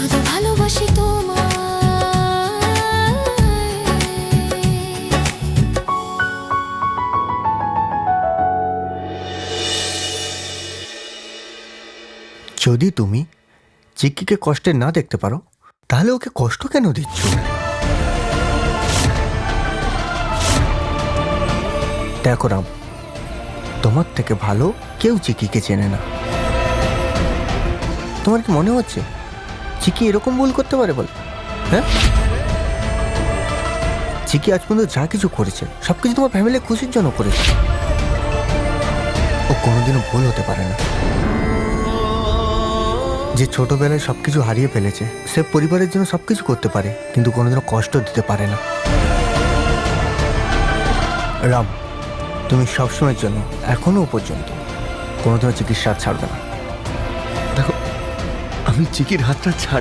শুধু ভালোবাসি তোমায়। যদি তুমি চিক্কিকে কষ্টে না দেখতে পারো তাহলে ওকে কষ্ট কেন দিচ্ছ? দেখো রাম, তোমার থেকে ভালো কেউ চিক্কিকে চেনে না। তোমার কি মনে হচ্ছে চিক্কি এরকম ভুল করতে পারে বল? হ্যাঁ, চিক্কি আজ পর্যন্ত যা কিছু করেছে সবকিছু তোমার ফ্যামিলির খুশির জন্য করেছে। ও কোনোদিনও ভুল হতে পারে না। যে ছোটবেলায় সবকিছু হারিয়ে ফেলেছে সে পরিবারের জন্য সবকিছু করতে পারে, কিন্তু কোনোদিনও কষ্ট দিতে পারে না। রাম, তুমি সবসময়ের জন্য এখনো পর্যন্ত কোনোদিনও চিকিৎসা ছাড়বে না। দেখো, আমি চিকির হাতটা ছাড়